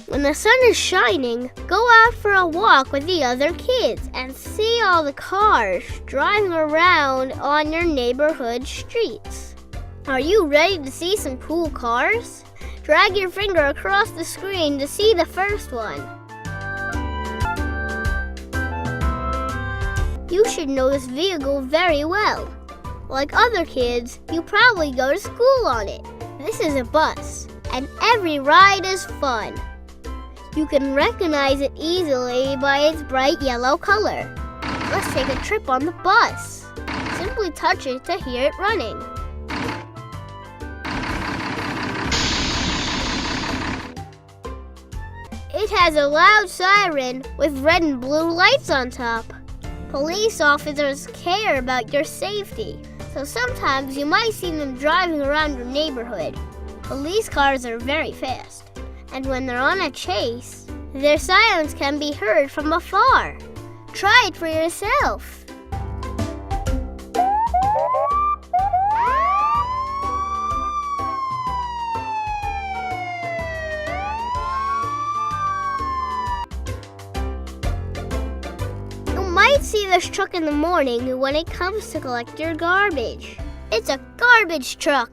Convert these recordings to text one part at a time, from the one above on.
When the sun is shining, go out for a walk with the other kids and see all the cars driving around on your neighborhood streets. Are you ready to see some cool cars? Drag your finger across the screen to see the first one. You should know this vehicle very well. Like other kids, you probably go to school on it. This is a bus, and every ride is fun. You can recognize it easily by its bright yellow color. Let's take a trip on the bus. Simply touch it to hear it running. It has a loud siren with red and blue lights on top. Police officers care about your safety, so sometimes you might see them driving around your neighborhood. Police cars are very fast, and when they're on a chase, their sirens can be heard from afar. Try it for yourself. You might see this truck in the morning when it comes to collect your garbage. It's a garbage truck.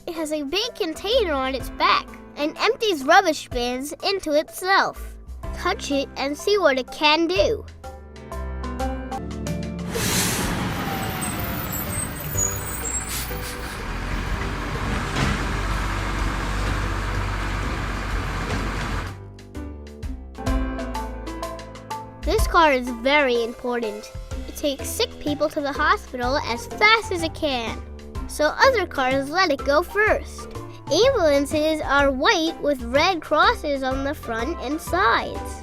It has a big container on its back and empties rubbish bins into itself. Touch it and see what it can do. This car is very important. It takes sick people to the hospital as fast as it can, so other cars let it go first. Ambulances are white with red crosses on the front and sides.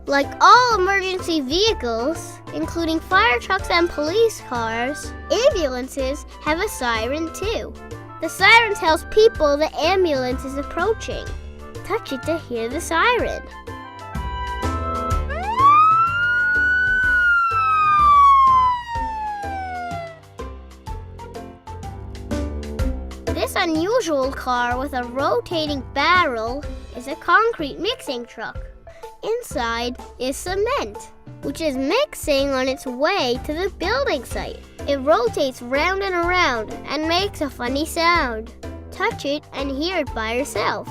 Like all emergency vehicles, including fire trucks and police cars, ambulances have a siren too. The siren tells people the ambulance is approaching. Touch it to hear the siren. This unusual car with a rotating barrel is a concrete mixing truck. Inside is cement, which is mixing on its way to the building site. It rotates round and around and makes a funny sound. Touch it and hear it by yourself.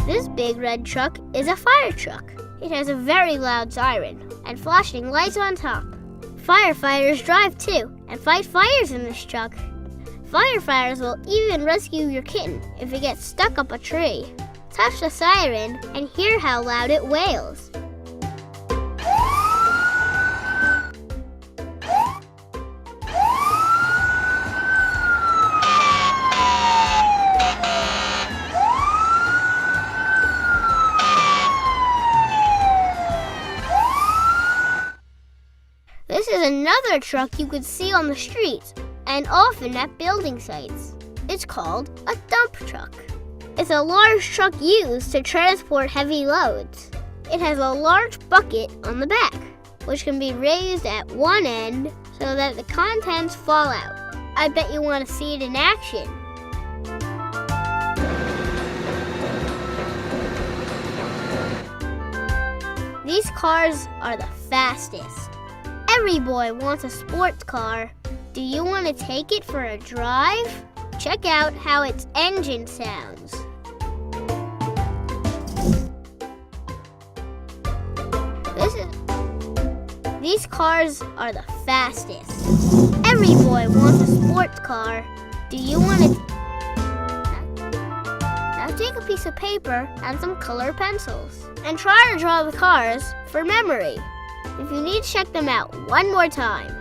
This big red truck is a fire truck. It has a very loud siren and flashing lights on top. Firefighters drive too and fight fires in this truck. Firefighters will even rescue your kitten if it gets stuck up a tree. Touch the siren and hear how loud it wails. This is another truck you could see on the streets and often at building sites. It's called a dump truck. It's a large truck used to transport heavy loads. It has a large bucket on the back, which can be raised at one end so that the contents fall out. I bet you want to see it in action. These cars are the fastest. Every boy wants a sports car. Do you want to take it for a drive? Check out how its engine sounds. These cars are the fastest. Every boy wants a sports car. Do you want to... Now take a piece of paper and some color pencils and try to draw the cars for memory. If you need to check them out one more time,